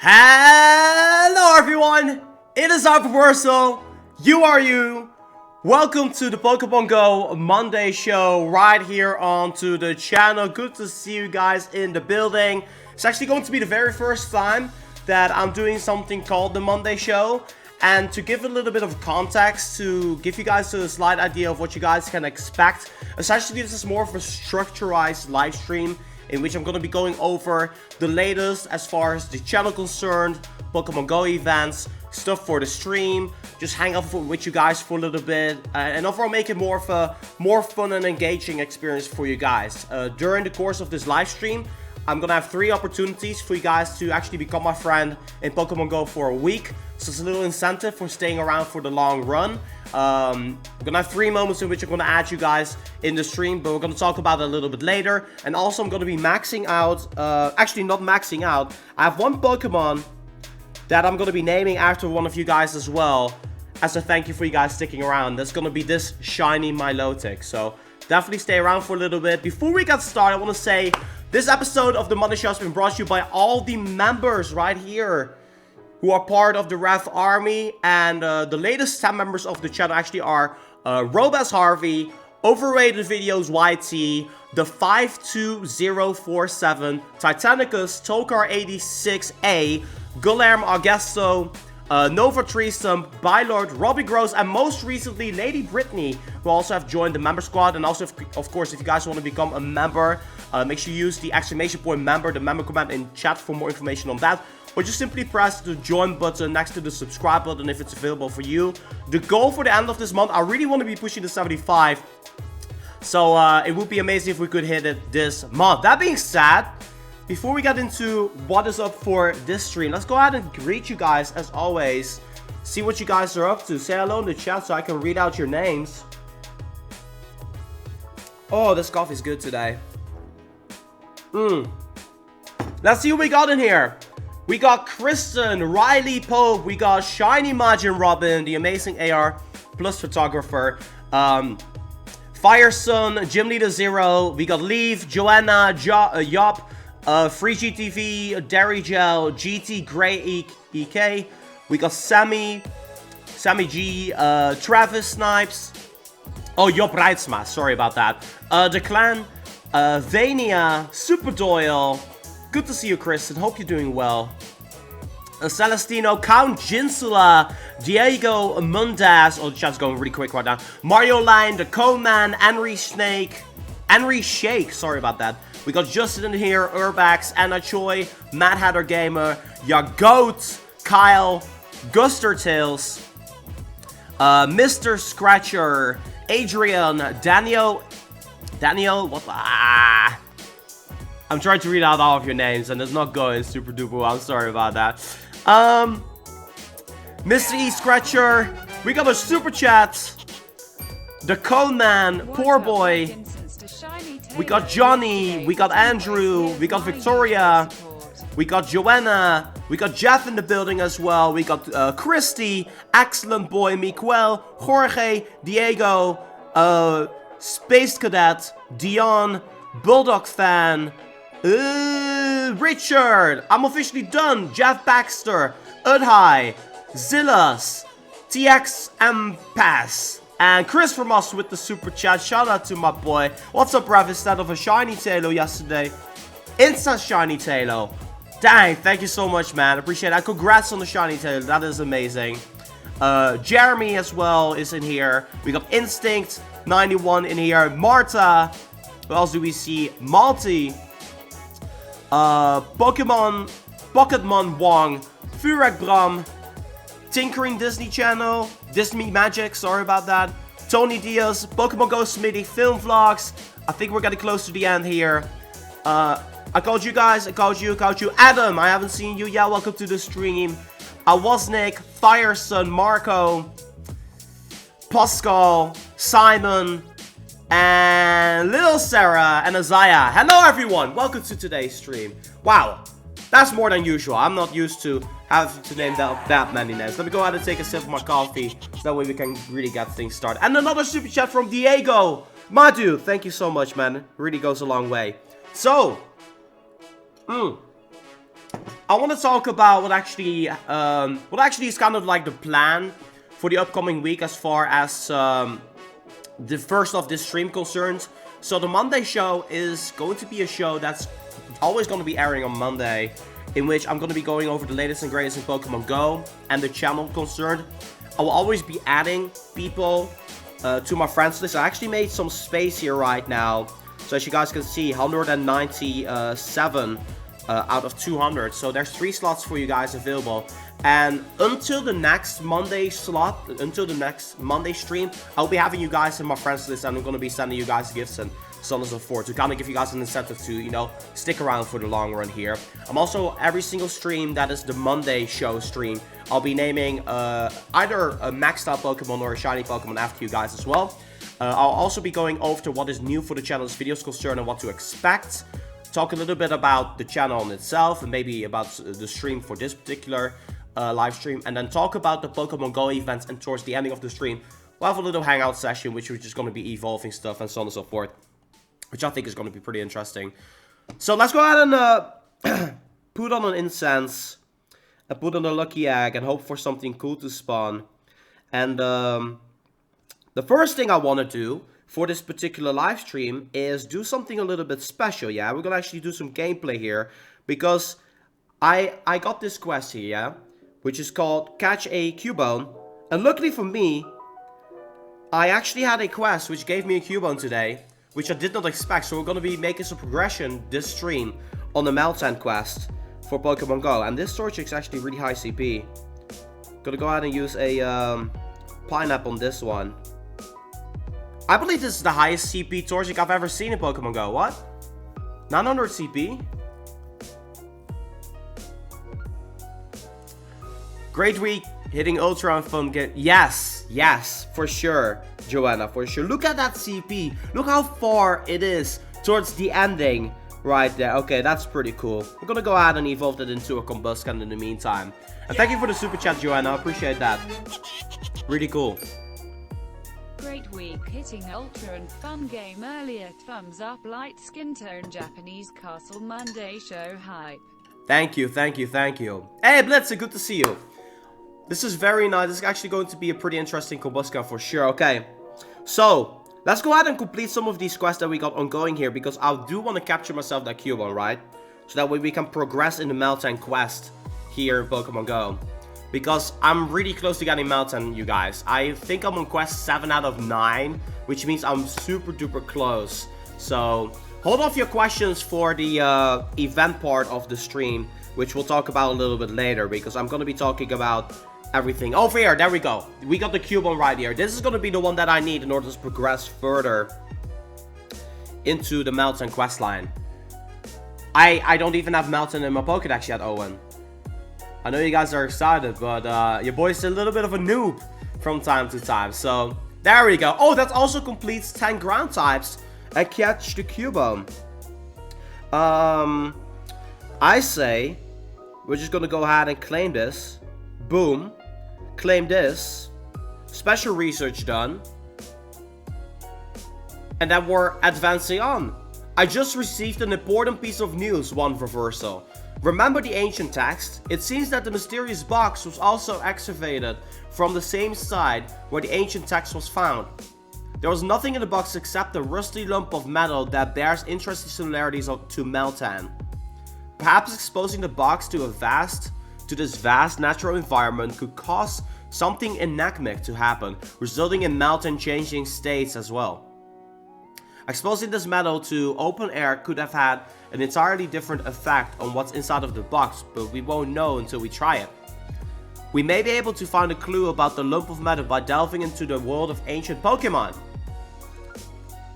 Hello everyone, it is Powercore. You are you. Welcome to the Pokémon GO Monday show right here onto the channel. Good to see you guys in the building. It's actually going to be the very first time that I'm doing something called the Monday show. And to give a little bit of context, to give you guys a slight idea of what you guys can expect, essentially this is more of a structurized live stream in which I'm going to be going over the latest as far as the channel concerned, Pokémon GO events, stuff for the stream, just hang out with you guys for a little bit, and overall make it more of a more fun and engaging experience for you guys. During the course of this live stream, I'm gonna have 3 opportunities for you guys to actually become my friend in Pokémon GO for a week. So it's a little incentive for staying around for the long run. I'm gonna have 3 moments in which I'm gonna add you guys in the stream, but we're gonna talk about it a little bit later. And also I'm gonna be maxing out, actually not maxing out, I have 1 Pokemon that I'm gonna be naming after one of you guys as well, as a thank you for you guys sticking around. That's gonna be this shiny Milotic. So definitely stay around for a little bit. Before we get started, I wanna say, this episode of the Monday Show has been brought to you by all the members right here who are part of the Ref Army. And the latest 10 members of the channel actually are Robas Harvey, Overrated Videos YT, the 52047, Titanicus, Tokar86A, Guillermo Augusto, Nova Threesome, Bylord, Robbie Gross, and most recently Lady Brittany, who also have joined the member squad. And also, of course, if you guys want to become a member, make sure you use the !member, the member command in chat for more information on that. Or just simply press the join button next to the subscribe button if it's available for you. The goal for the end of this month, I really want to be pushing the 75. So it would be amazing if we could hit it this month. That being said, before we get into what is up for this stream, let's go ahead and greet you guys as always. See what you guys are up to. Say hello in the chat so I can read out your names. Oh, this coffee's good today. Let's see what we got in here. We got Kristen, Riley Pope, we got Shiny Majin Robin, the amazing AR plus photographer, Firesun, Gym Leader Zero, we got Leaf, Joanna, Yop, Free GTV, Derry Gel, GT Grey EK, we got Sammy G, Travis Snipes, oh, Job Reitsma, sorry about that, The Clan, Vania, Super Doyle, good to see you, Kristen, hope you're doing well, Celestino, Count Jinsula, Diego Mundas, oh, the chat's going really quick right now, Mario Line, The Conan, Henry Shake, sorry about that. We got Justin in here, Urbax, Anna Choi, Mad Hatter Gamer, Yagoat, Kyle, Guster Tales, Mr. Scratcher, Adrian, Daniel, what? I'm trying to read out all of your names and it's not going super duper well. I'm sorry about that. Mr. E Scratcher, we got a super chat. The Conan, Poor Boy. We got Johnny, we got Andrew, we got Victoria, we got Joanna, we got Jeff in the building as well, we got Christy, Excellent Boy, Miguel, Jorge, Diego, Space Cadet, Dion, Bulldog Fan, Richard, I'm officially done, Jeff Baxter, Udhai, Zillas, TXM Pass. And Chris from us with the super chat. Shout out to my boy. What's up, bruv? Instead of a shiny Tailo yesterday, instant shiny Tailo. Dang, thank you so much, man. Appreciate that. Congrats on the shiny Tailo. That is amazing. Jeremy as well is in here. We got Instinct 91 in here. Marta. Who else do we see? Malty. Pokemon Wong. Furek Bram. Tinkering Disney Channel, Disney Magic, sorry about that. Tony Diaz, Pokemon GO Smitty, Film Vlogs. I think we're getting close to the end here. I called you guys, I called you. Adam, I haven't seen you yet, welcome to the stream. Awasnik, Firesun, Marco, Pascal, Simon, and Little Sarah, and Isaiah. Hello everyone, welcome to today's stream. Wow, that's more than usual. I'm not used to having to name that many names. Let me go ahead and take a sip of my coffee, so that way we can really get things started. And another super chat from Diego. My dude, thank you so much, man. It really goes a long way. So, I want to talk about what actually is kind of like the plan for the upcoming week as far as the first of this stream concerns. So the Monday show is going to be a show that's always going to be airing on Monday, in which I'm going to be going over the latest and greatest in Pokemon GO and the channel concerned. I will always be adding people to my friends list. I actually made some space here right now. So as you guys can see, 197 out of 200. So there's 3 slots for you guys available. And until the next Monday slot, until the next Monday stream, I'll be having you guys in my friends list, and I'm going to be sending you guys gifts and so on and so forth to kind of give you guys an incentive to, you know, stick around for the long run here. I'm also, every single stream that is the Monday show stream, I'll be naming either a maxed out Pokemon or a shiny Pokemon after you guys as well. I'll also be going over to what is new for the channel as videos concerned and what to expect. Talk a little bit about the channel in itself and maybe about the stream for this particular live stream. And then talk about the Pokemon GO events, and towards the ending of the stream, we'll have a little hangout session, which is just going to be evolving stuff and so on and so forth, which I think is going to be pretty interesting. So let's go ahead and put on an incense, and put on a lucky egg, and hope for something cool to spawn. And the first thing I want to do for this particular live stream is do something a little bit special, yeah? We're going to actually do some gameplay here, because I got this quest here, yeah? Which is called Catch a Cubone. And luckily for me, I actually had a quest which gave me a Cubone today, which I did not expect. So we're going to be making some progression this stream on the Mailtime quest for Pokemon GO. And this Torchic is actually really high CP. Gonna go ahead and use a Pineapple on this one. I believe this is the highest CP Torchic I've ever seen in Pokemon GO. What? 900 CP? Great week, hitting Ultra and fun get. Yes, yes, for sure, Joanna, for sure. Look at that CP. Look how far it is towards the ending right there. Okay, that's pretty cool. We're gonna go ahead and evolve it into a Combuscan in the meantime. And thank you for the super chat, Joanna. I appreciate that. Really cool. Great week, hitting Ultra and fun game earlier. Thumbs up, light skin tone, Japanese castle Monday show hype. Thank you, thank you, thank you. Hey, Blitzer, good to see you. This is very nice. This is actually going to be a pretty interesting Combuscan for sure. Okay, so let's go ahead and complete some of these quests that we got ongoing here, because I do want to capture myself that Cubone, right? So that way we can progress in the Mailtime quest here in Pokemon GO. Because I'm really close to getting Mailtime, you guys. I think I'm on quest 7 out of 9, which means I'm super duper close. So hold off your questions for the event part of the stream, which we'll talk about a little bit later, because I'm going to be talking about everything. Over here, there we go. We got the Cubone right here. This is going to be the one that I need in order to progress further into the Mailtime questline. I don't even have Mailtime in my Pokédex yet, Owen. I know you guys are excited, but your boy's a little bit of a noob from time to time. So, there we go. Oh, that also completes 10 ground types and catch the Cubone. I say we're just gonna go ahead and claim this. Boom. Claim this. Special research done. And then we're advancing on. I just received an important piece of news, One Reversal. Remember the ancient text? It seems that the mysterious box was also excavated from the same side where the ancient text was found. There was nothing in the box except a rusty lump of metal that bears interesting similarities to Mailtime. Perhaps exposing the box to this vast natural environment could cause something enigmatic to happen, resulting in Mailtime changing states as well. Exposing this metal to open air could have had an entirely different effect on what's inside of the box, but we won't know until we try it. We may be able to find a clue about the lump of metal by delving into the world of ancient Pokemon.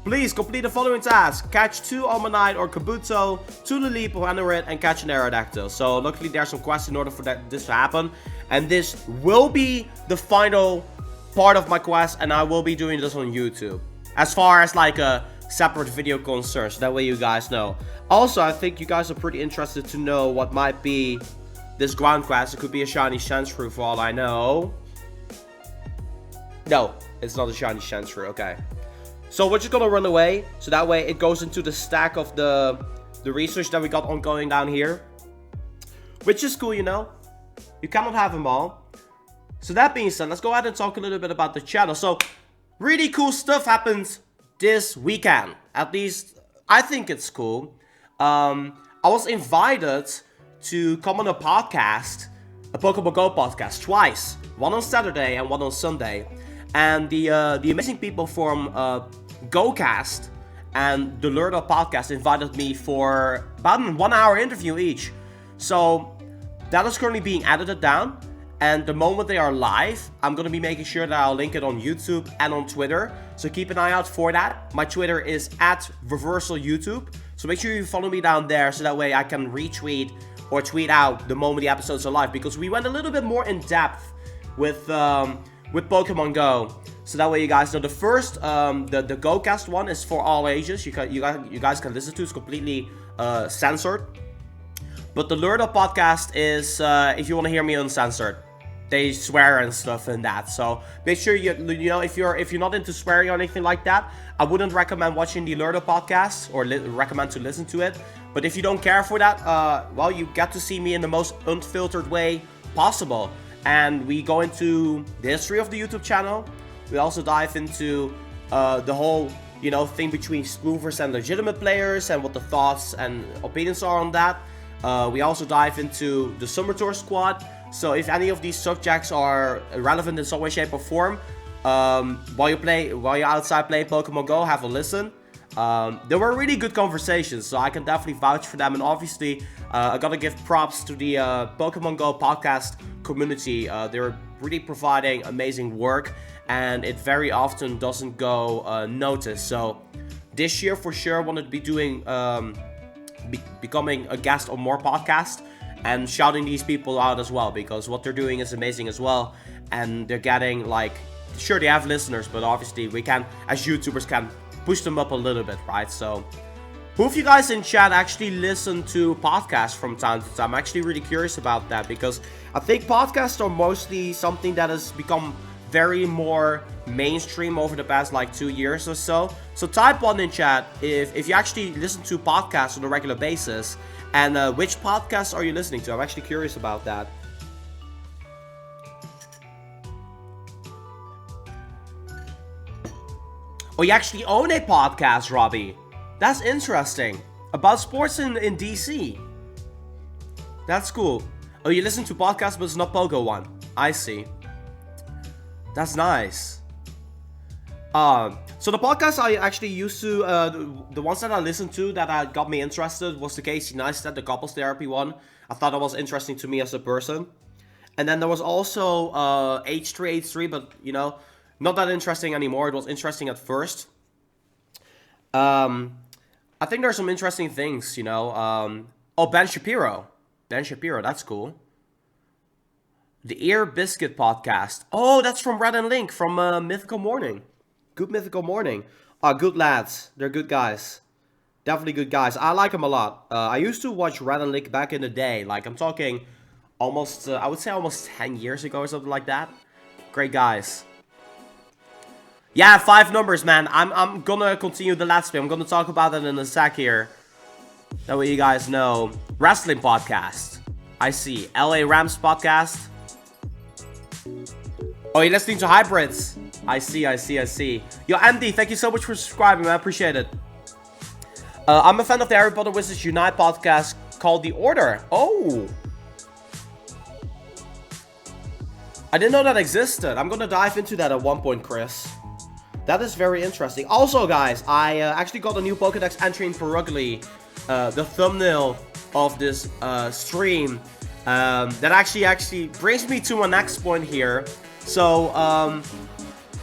Please complete the following task. Catch 2 Almanite or Kabuto, 2 Lilipo Anerit, and catch an Aerodactyl. So luckily there's some quests in order for this to happen. And this will be the final part of my quest, and I will be doing this on YouTube. As far as like a separate video concern, so that way you guys know. Also, I think you guys are pretty interested to know what might be this ground quest. It could be a shiny Sandshrew for all I know. No, it's not a shiny Sandshrew, okay. So we're just gonna run away, so that way it goes into the stack of the research that we got ongoing down here. which is cool, you know. You cannot have them all. So that being said, let's go ahead and talk a little bit about the channel. So, really cool stuff happens this weekend. At least, I think it's cool. I was invited to come on a podcast, a Pokémon GO podcast, twice. One on Saturday and one on Sunday. And the amazing people from GoCast and the Lunar podcast invited me for about a 1 hour interview each. So, that is currently being edited down. And the moment they are live, I'm going to be making sure that I'll link it on YouTube and on Twitter. So keep an eye out for that. My Twitter is @ReversalYouTube. So make sure you follow me down there so that way I can retweet or tweet out the moment the episodes are live. Because we went a little bit more in depth with Pokemon Go. So that way you guys know. The first, the GoCast one is for all ages. You guys can listen to it. It's completely censored. But the Lunar podcast is if you want to hear me uncensored. They swear and stuff in that, so make sure you know if you're not into swearing or anything like that, I wouldn't recommend watching the Lunar podcast or recommend to listen to it. But if you don't care for that, well, you get to see me in the most unfiltered way possible, and we go into the history of the YouTube channel. We also dive into the whole thing between spoofers and legitimate players and what the thoughts and opinions are on that. We also dive into the Summer Tour squad. So if any of these subjects are relevant in some way, shape or form, while you're outside playing Pokemon Go, have a listen. There were really good conversations, so I can definitely vouch for them. And obviously, I gotta give props to the Pokemon Go podcast community. They're really providing amazing work, and it very often doesn't go noticed. So this year for sure, I wanted to be doing becoming a guest on more podcasts and shouting these people out as well, because what they're doing is amazing as well, and they're getting sure they have listeners, but obviously we can, as YouTubers, can push them up a little bit, right? So who of you guys in chat actually listen to podcasts from time to time? I'm actually really curious about that, because I think podcasts are mostly something that has become very more mainstream over the past 2 years or so. So type 1 in chat if you actually listen to podcasts on a regular basis, and which podcasts are you listening to? I'm actually curious about that. Oh, you actually own a podcast, Robbie. That's interesting. About sports in DC. That's cool. Oh, you listen to podcasts, but it's not Pogo one. I see. That's nice. So the podcast I actually used to, the ones that I listened to that got me interested was the Casey Neistat, the couples therapy one. I thought it was interesting to me as a person. And then there was also H3H3, but not that interesting anymore. It was interesting at first. I think there's some interesting things, Oh, Ben Shapiro. Ben Shapiro, that's cool. The Ear Biscuit podcast. Oh, that's from Red and Link from Mythical Morning. Good Mythical Morning. Good lads. They're good guys. Definitely good guys. I like them a lot. I used to watch Red and Link back in the day. I'm talking almost, I would say almost 10 years ago or something like that. Great guys. Yeah, 5 numbers, man. I'm gonna continue the Let's Play. I'm gonna talk about it in a sec here. That way you guys know. Wrestling podcast. I see. LA Rams podcast. Oh, you're listening to Hybrids. I see. Yo, Andy, thank you so much for subscribing, man. I appreciate it. I'm a fan of the Harry Potter Wizards Unite podcast called The Order. Oh. I didn't know that existed. I'm gonna dive into that at one point, Chris. That is very interesting. Also, guys, I actually got a new Pokédex entry in Perugly. The thumbnail of this stream. That actually brings me to my next point here. So,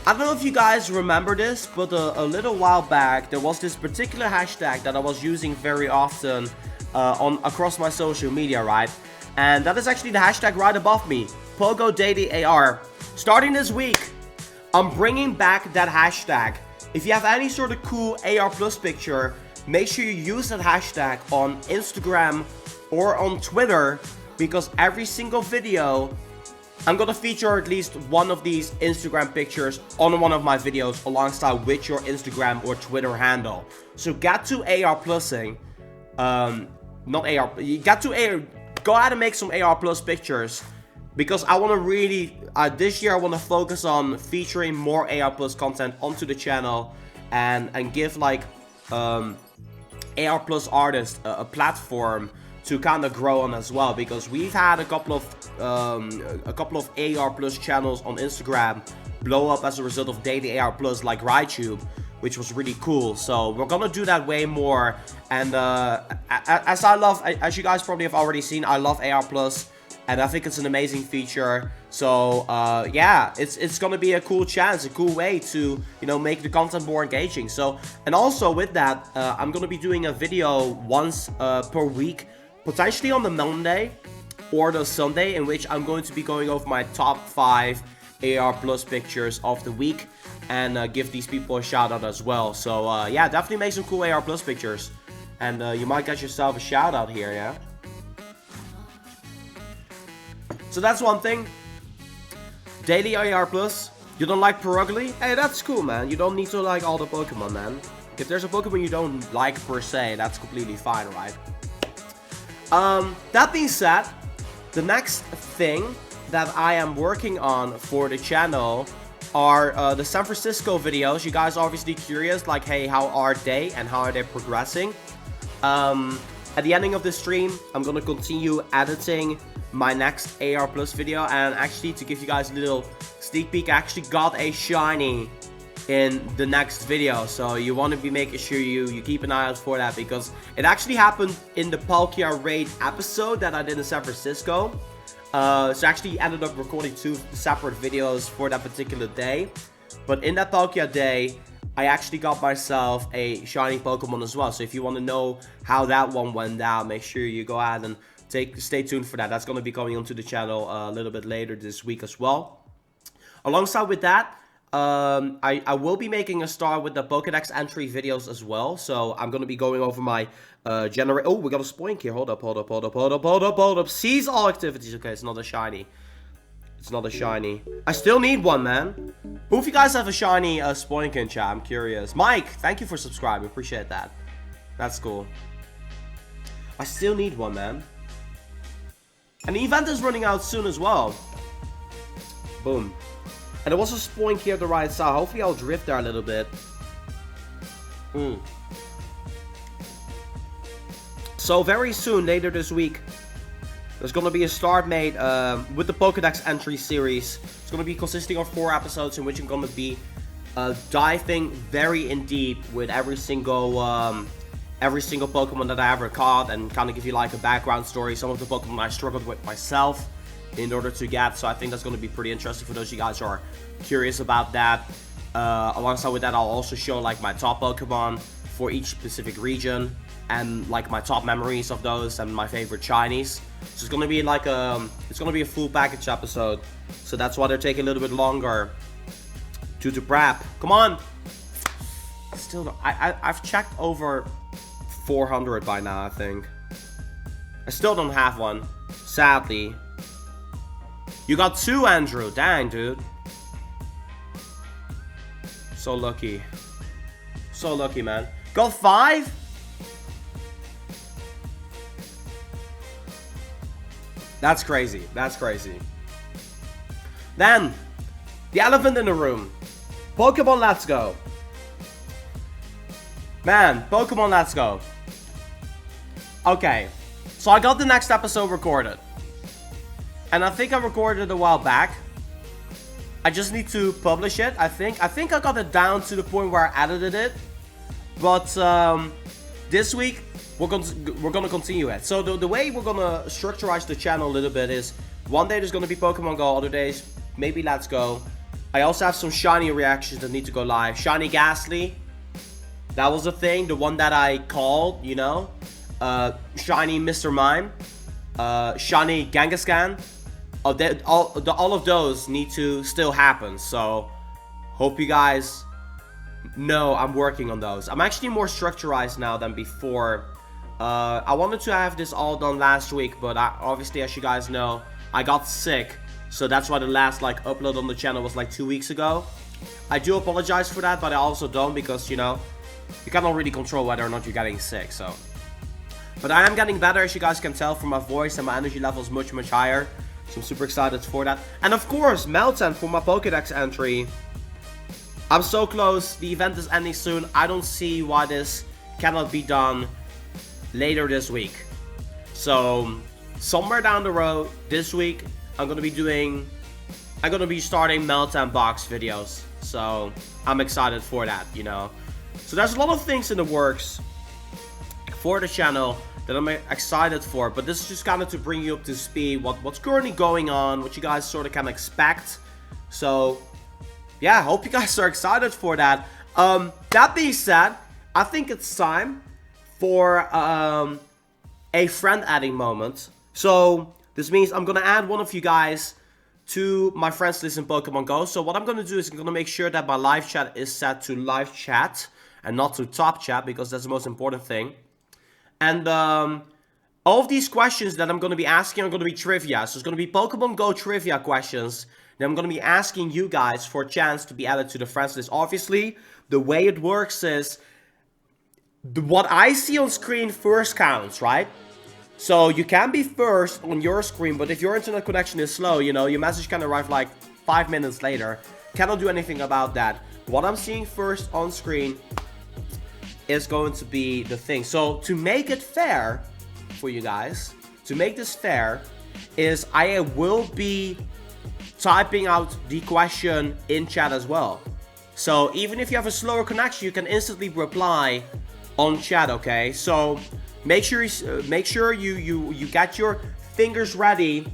I don't know if you guys remember this, but a little while back, there was this particular hashtag that I was using very often across my social media, right? And that is actually the hashtag right above me, PogoDailyAR. Starting this week, I'm bringing back that hashtag. If you have any sort of cool AR Plus picture, make sure you use that hashtag on Instagram or on Twitter, because every single video, I'm gonna feature at least one of these Instagram pictures on one of my videos alongside with your Instagram or Twitter handle. So get to AR Plusing, not AR, you got to go ahead and make some AR Plus pictures. Because I want to really, this year I want to focus on featuring more AR Plus content onto the channel. And give like AR Plus artists a platform to kind of grow on as well. Because we've had a couple of AR Plus channels on Instagram blow up as a result of daily AR Plus, like RideTube, which was really cool. So we're gonna do that way more. And as you guys probably have already seen, I love AR Plus, and I think it's an amazing feature. So yeah, it's gonna be a cool chance, a cool way to, you know, make the content more engaging. So, and also with that, I'm gonna be doing a video once per week, potentially on the Monday or the Sunday, in which I'm going to be going over my top 5 AR Plus pictures of the week, and give these people a shout out as well. So yeah, definitely make some cool AR Plus pictures, and you might get yourself a shout out here, yeah. So that's one thing. Daily AR Plus. You don't like Perugly? Hey, that's cool, man. You don't need to like all the Pokemon, man. If there's a Pokemon you don't like per se, that's completely fine, right? That being said, the next thing that I am working on for the channel are the San Francisco videos. You guys are obviously curious, like, hey, how are they and how are they progressing? At the ending of the stream, I'm gonna continue editing my next AR Plus video, and actually, to give you guys a little sneak peek, I actually got a shiny in the next video. So you want to be making sure you keep an eye out for that, because it actually happened in the Palkia raid episode that I did in San Francisco. So I actually ended up recording 2 separate videos for that particular day. But in that Palkia day, I actually got myself a shiny Pokemon as well. So if you want to know how that one went down, make sure you go ahead and stay tuned for that. That's going to be coming onto the channel a little bit later this week as well. Alongside with that, I will be making a start with the Pokédex entry videos as well. So I'm going to be going over my oh, we got a Spoink here. Hold up. Seize all activities. Okay, it's not a shiny. It's not a shiny. I still need one, man. Who of you guys have a shiny Spoink in chat? I'm curious. Mike, thank you for subscribing. Appreciate that. That's cool. I still need one, man. And the event is running out soon as well. Boom. And there was a Spoink here at the right side. Hopefully I'll drift there a little bit. So very soon, later this week, there's going to be a start made with the Pokédex entry series. It's going to be consisting of 4 episodes in which I'm going to be diving very in deep with every single Pokemon that I ever caught, and kind of give you like a background story. Some of the Pokemon I struggled with myself in order to get. So I think that's going to be pretty interesting for those of you guys who are curious about that. Alongside with that, I'll also show like my top Pokemon for each specific region, and like my top memories of those and my favorite shinies. So it's gonna be like it's gonna be a full package episode. So that's why they're taking a little bit longer to prep. Come on. Still, I've checked over 400 by now, I think. I still don't have one, sadly. You got 2, Andrew. Dang, dude. So lucky. So lucky, man. Got 5? That's crazy. That's crazy. Then, the elephant in the room. Pokemon Let's Go. Man, Pokemon Let's Go. Okay. So I got the next episode recorded. And I think I recorded it a while back. I just need to publish it, I think. I think I got it down to the point where I edited it. But this week, we're gonna continue it. So the way we're gonna structurize the channel a little bit is, one day there's gonna be Pokemon Go, other days maybe Let's Go. I also have some shiny reactions that need to go live. Shiny Ghastly, that was a thing, the one that I called, you know. Shiny Mr. Mime, shiny Kangaskhan. All of those need to still happen. So hope you guys know I'm working on those. I'm actually more structurized now than before. I wanted to have this all done last week, but obviously, as you guys know, I got sick. So that's why the last upload on the channel was like 2 weeks ago. I do apologize for that, but I also don't, because, you know, you cannot really control whether or not you're getting sick. So But I am getting better, as you guys can tell from my voice, and my energy level is much, much higher. So I'm super excited for that. And of course, Mailtime for my Pokédex entry. I'm so close. The event is ending soon. I don't see why this cannot be done later this week. So somewhere down the road this week, I'm gonna be starting Mailtime box videos. So I'm excited for that, you know. So there's a lot of things in the works for the channel that I'm excited for, but this is just kind of to bring you up to speed what's currently going on, what you guys sort of can expect. So yeah, I hope you guys are excited for that. That being said, I think it's time for a friend adding moment. So this means I'm gonna add one of you guys to my friends list in Pokemon GO. So what I'm gonna do is I'm gonna make sure that my live chat is set to live chat and not to top chat, because that's the most important thing. And all of these questions that I'm going to be asking are going to be trivia. So it's going to be Pokemon GO trivia questions that I'm going to be asking you guys for a chance to be added to the friends list. Obviously, the way it works is what I see on screen first counts, right? So you can be first on your screen, but if your internet connection is slow, you know, your message can arrive like 5 minutes later. Cannot do anything about that. What I'm seeing first on screen is going to be the thing. So to make it fair for you guys, to make this fair, is I will be typing out the question in chat as well. So even if you have a slower connection, you can instantly reply on chat, okay? So make sure you get your fingers ready.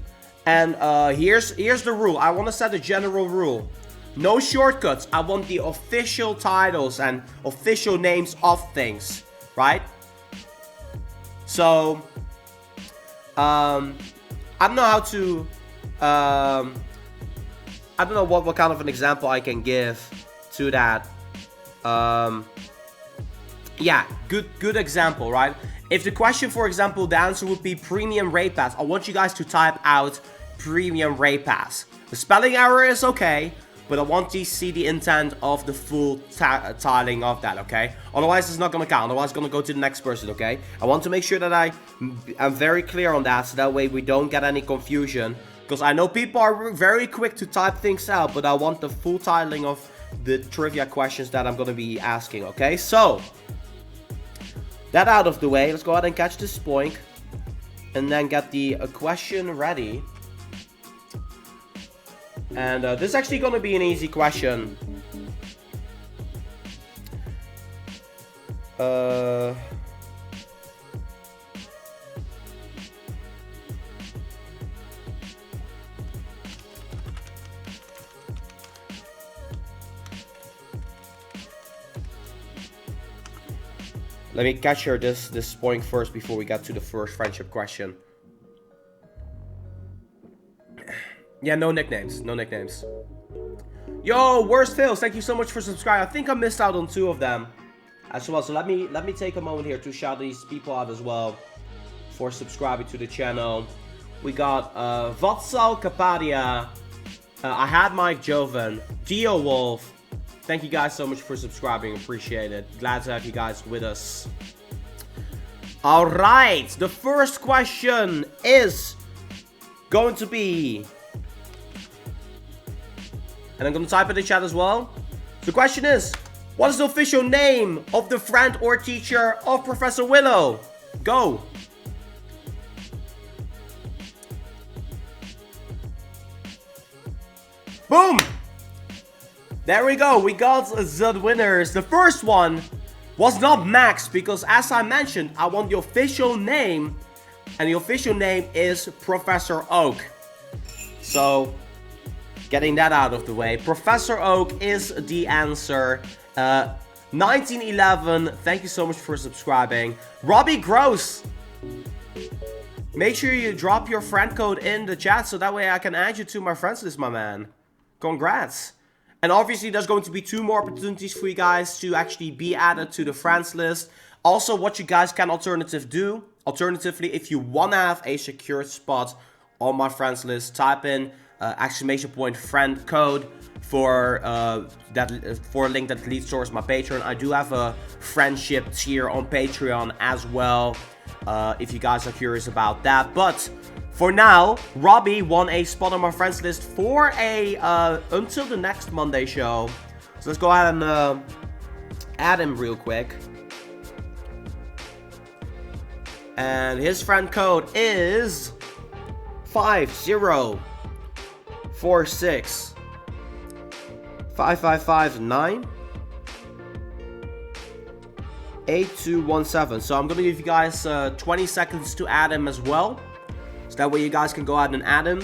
And here's the rule. I want to set a general rule. No shortcuts. I want the official titles and official names of things, right? So, I don't know how to, I don't know what kind of an example I can give to that. Yeah, good example, right? If the question, for example, the answer would be premium raid pass, I want you guys to type out premium raid pass. The spelling error is okay, but I want to see the intent of the full tiling of that, okay? Otherwise, it's not going to count. Otherwise, it's going to go to the next person, okay? I want to make sure that I am very clear on that, so that way we don't get any confusion. Because I know people are very quick to type things out, but I want the full titling of the trivia questions that I'm going to be asking, okay? So, that out of the way, let's go ahead and catch this spoink. And then get the question ready. And this is actually going to be an easy question. Let me capture this point first before we get to the first friendship question. Yeah, no nicknames. No nicknames. Yo, worst fails. Thank you so much for subscribing. I think I missed out on 2 of them as well. So let me take a moment here to shout these people out as well for subscribing to the channel. We got Vatsal Kapadia. I had Mike Joven. Dio Wolf. Thank you guys so much for subscribing. Appreciate it. Glad to have you guys with us. Alright. The first question is going to be... And I'm going to type in the chat as well. So the question is, what is the official name of the friend or teacher of Professor Willow? Go. Boom. There we go. We got the winners. The first one was not Max, because as I mentioned, I want the official name. And the official name is Professor Oak. So... getting that out of the way. Professor Oak is the answer. 1911, thank you so much for subscribing. Robbie Gross. Make sure you drop your friend code in the chat so that way I can add you to my friends list, my man. Congrats. And obviously there's going to be 2 more opportunities for you guys to actually be added to the friends list. Also, what you guys can alternatively, if you want to have a secured spot on my friends list, type in !friend code for a link that leads towards my Patreon. I do have a friendship tier on Patreon as well. if you guys are curious about that. But for now, Robbie won a spot on my friends list for a until the next Monday show. So let's go ahead and add him real quick. And his friend code is 5046 5559 8217. So I'm gonna give you guys 20 seconds to add him as well, so that way you guys can go ahead and add him.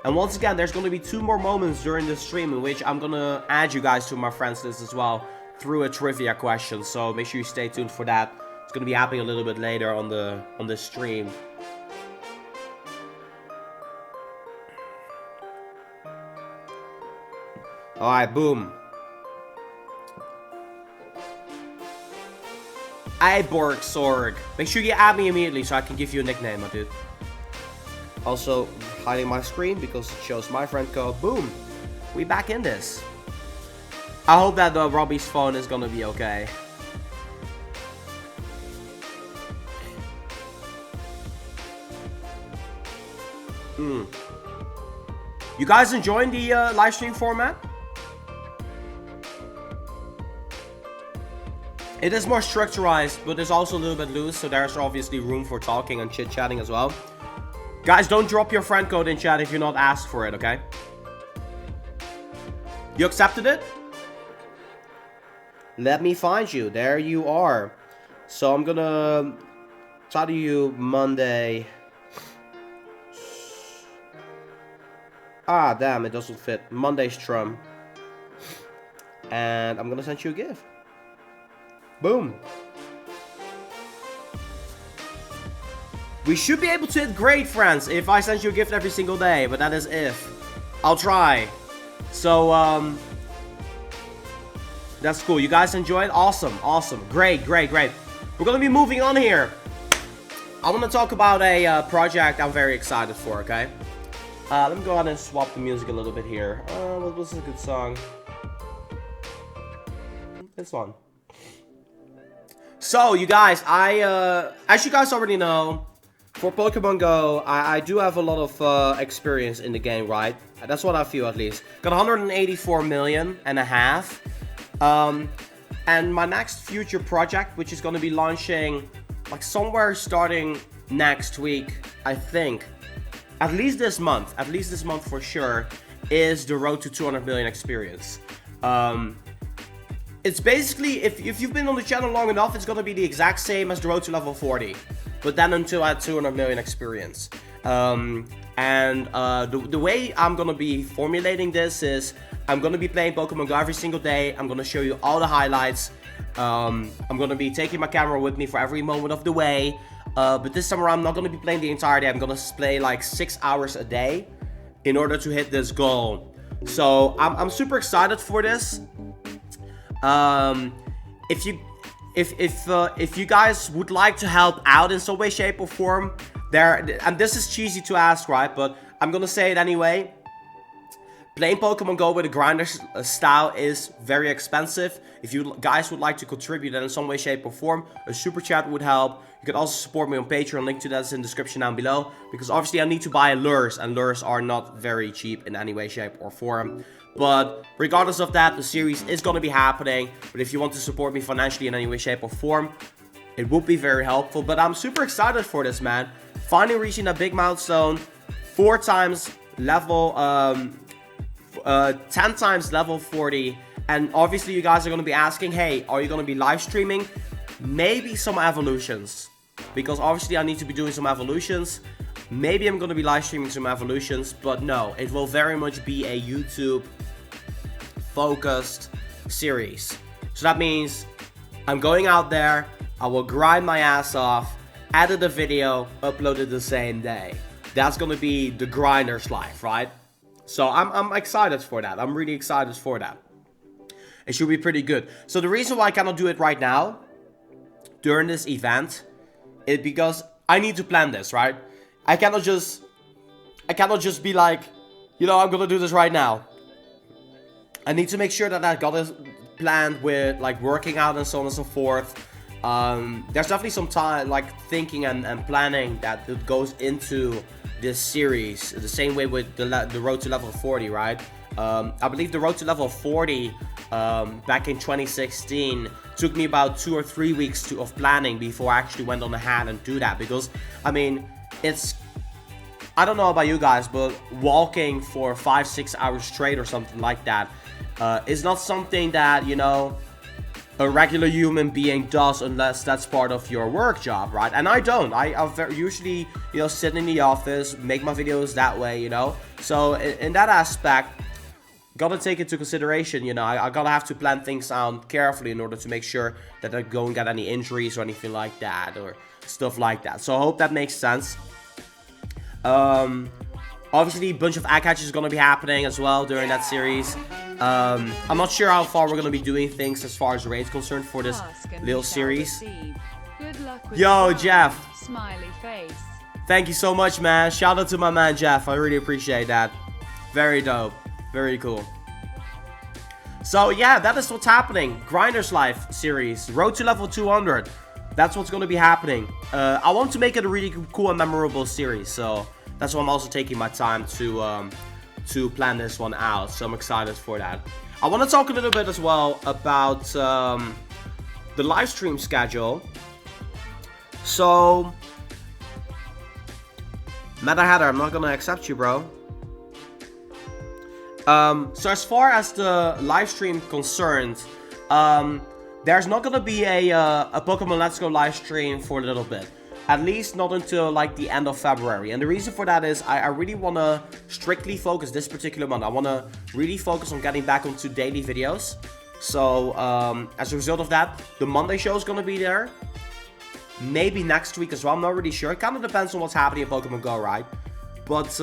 And once again, there's gonna be 2 more moments during the stream in which I'm gonna add you guys to my friends list as well through a trivia question. So make sure you stay tuned for that. It's gonna be happening a little bit later on the stream. Alright, boom. Iborg Sorg. Make sure you add me immediately so I can give you a nickname, my dude. Also, hiding my screen because it shows my friend code. Boom. We back in this. I hope that Robbie's phone is gonna be okay. You guys enjoying the live stream format? It is more structurized, but it's also a little bit loose, so there's obviously room for talking and chit-chatting as well. Guys, don't drop your friend code in chat if you're not asked for it, okay? You accepted it? Let me find you. There you are. So I'm gonna tell you Monday. Ah, damn, it doesn't fit. Monday Strum. And I'm gonna send you a gift. Boom. We should be able to hit great, friends, if I send you a gift every single day, but that is if. I'll try. So, that's cool. You guys enjoyed? Awesome, awesome. Great, great, great. We're gonna be moving on here. I wanna talk about a project I'm very excited for, okay? Let me go ahead and swap the music a little bit here. What was a good song? This one. So, you guys, as you guys already know, for Pokemon GO, I do have a lot of experience in the game, right? That's what I feel, at least. Got 184 million and a half. And my next future project, which is going to be launching like somewhere starting next week, I think. At least this month for sure, is the Road to 200 Million experience. It's basically, if you've been on the channel long enough, it's gonna be the exact same as the Road to Level 40. But then until I had 200 million experience. The way I'm gonna be formulating this is, I'm gonna be playing Pokemon GO every single day. I'm gonna show you all the highlights. I'm gonna be taking my camera with me for every moment of the way. But this time around, I'm not gonna be playing the entire day. I'm gonna play like 6 hours a day in order to hit this goal. So I'm super excited for this. If you guys would like to help out in some way, shape, or form, and this is cheesy to ask, right? But I'm gonna say it anyway. Playing Pokemon GO with a grinder style is very expensive. If you guys would like to contribute in some way, shape, or form, a super chat would help. You can also support me on Patreon. Link to that is in the description down below. Because obviously I need to buy lures, and lures are not very cheap in any way, shape, or form. But regardless of that, the series is going to be happening. But if you want to support me financially in any way, shape, or form, it would be very helpful. But I'm super excited for this, man. Finally reaching that big milestone. 4 times level, 10 times level 40. And obviously you guys are going to be asking, hey, are you going to be live streaming? Maybe some evolutions. Because obviously I need to be doing some evolutions. Maybe I'm going to be live streaming some evolutions. But no, it will very much be a YouTube focused series. So that means I'm going out there, I will grind my ass off, edit a video, upload it the same day. That's gonna be the grinder's life, right? So I'm excited for that. I'm really excited for that. It should be pretty good. So the reason why I cannot do it right now, during this event, is because I need to plan this, right? I cannot just be like, you know, I'm gonna do this right now. I need to make sure that I got it planned with like working out and so on and so forth. there's definitely some time, like thinking and planning that goes into this series. The same way with the road to level 40, right? I believe the road to level 40 back in 2016 took me about 2 or 3 weeks of planning before I actually went on ahead and do that, because I mean, I don't know about you guys, but walking for 5-6 hours straight or something like that is not something that, you know, a regular human being does unless that's part of your work job, right? And I don't. I usually, you know, sit in the office, make my videos that way, you know. So in that aspect, gotta take into consideration, you know, I gotta have to plan things out carefully in order to make sure that I don't get any injuries or anything like that, or stuff like that. So I hope that makes sense. Obviously, a bunch of eye catches is gonna be happening as well during that series. I'm not sure how far we're gonna be doing things as far as raids concerned for this little series. Good luck with Yo, Jeff. Smiley face. Thank you so much, man. Shout out to my man Jeff. I really appreciate that. Very dope. Very cool. So yeah, that is what's happening. Grinders Life series, road to level 200. That's what's going to be happening. I want to make it a really cool and memorable series, so that's why I'm also taking my time to plan this one out. So I'm excited for that. I want to talk a little bit as well about the live stream schedule. So, Meta Hatter, I'm not going to accept you, bro. So as far as the live stream concerned, there's not gonna be a Pokemon Let's Go live stream for a little bit. At least not until like the end of February. And the reason for that is I really want to strictly focus this particular month. I want to really focus on getting back onto daily videos. So as a result of that, the Monday show is gonna be there. Maybe next week as well, I'm not really sure. It kind of depends on what's happening in Pokemon GO, right? But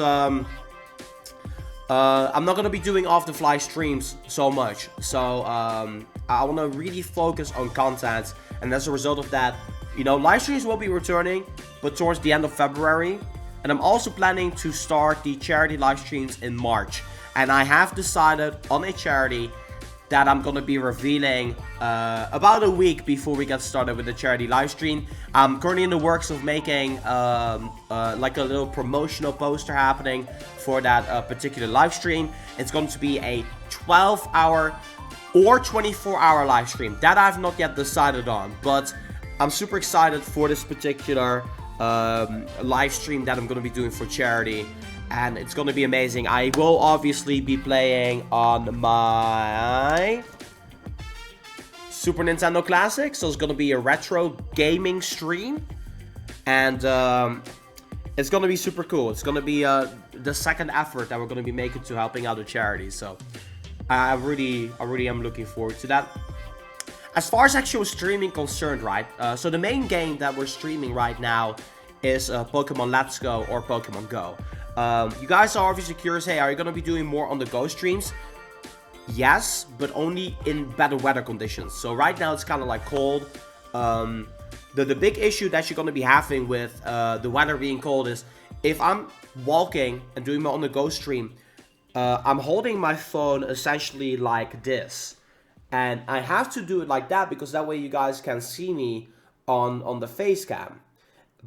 I'm not going to be doing off-the-fly streams so much. So, I want to really focus on content. And as a result of that, you know, live streams will be returning, but towards the end of February. And I'm also planning to start the charity live streams in March. And I have decided on a charity that I'm going to be revealing about a week before we get started with the charity live stream. I'm currently in the works of making like a little promotional poster happening for that particular live stream. It's going to be a 12-hour or 24-hour live stream. That I've not yet decided on, but I'm super excited for this particular live stream that I'm going to be doing for charity. And it's going to be amazing. I will obviously be playing on my Super Nintendo Classic. So it's going to be a retro gaming stream. And it's going to be super cool. It's going to be the second effort that we're going to be making to helping out the charity. So I really am looking forward to that. As far as actual streaming concerned, right? So the main game that we're streaming right now is Pokemon Let's Go or Pokemon GO. You guys are obviously curious, hey, are you going to be doing more on the Go streams? Yes, but only in better weather conditions. So right now it's kind of like cold. The big issue that you're going to be having with the weather being cold is if I'm walking and doing my on the Go stream, I'm holding my phone essentially like this. And I have to do it like that because that way you guys can see me on the face cam.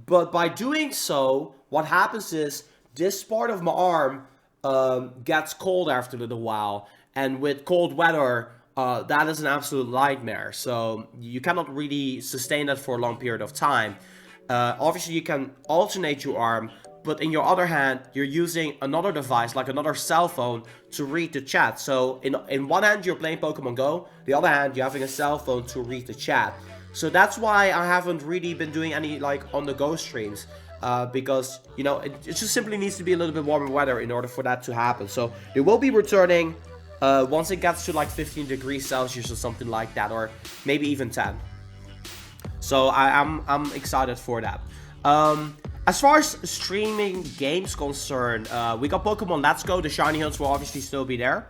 But by doing so, what happens is this part of my arm gets cold after a little while. And with cold weather, that is an absolute nightmare. So you cannot really sustain that for a long period of time. Obviously, you can alternate your arm. But in your other hand, you're using another device, like another cell phone, to read the chat. So in one hand, you're playing Pokemon GO. The other hand, you're having a cell phone to read the chat. So that's why I haven't really been doing any like on the Go streams. Because, you know, it just simply needs to be a little bit warmer weather in order for that to happen. So it will be returning once it gets to like 15 degrees Celsius or something like that. Or maybe even 10. So I'm excited for that. As far as streaming games concerned, we got Pokemon Let's Go. The shiny hunts will obviously still be there.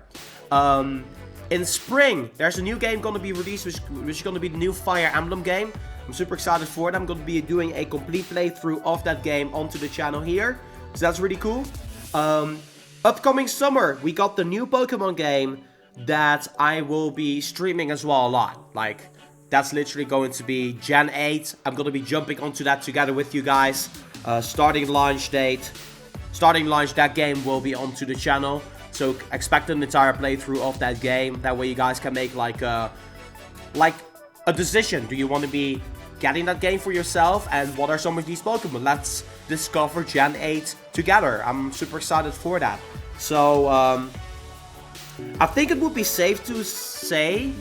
In spring, there's a new game going to be released, which is going to be the new Fire Emblem game. I'm super excited for it. I'm going to be doing a complete playthrough of that game onto the channel here. So that's really cool. Upcoming summer, we got the new Pokemon game that I will be streaming as well a lot. Like, That's literally going to be Gen 8. I'm going to be jumping onto that together with you guys. Starting launch, that game will be onto the channel. So expect an entire playthrough of that game. That way you guys can make like a decision. Do you want to be getting that game for yourself? And what are some of these Pokemon? Let's discover Gen 8 together. I'm super excited for that. So I think it would be safe to say,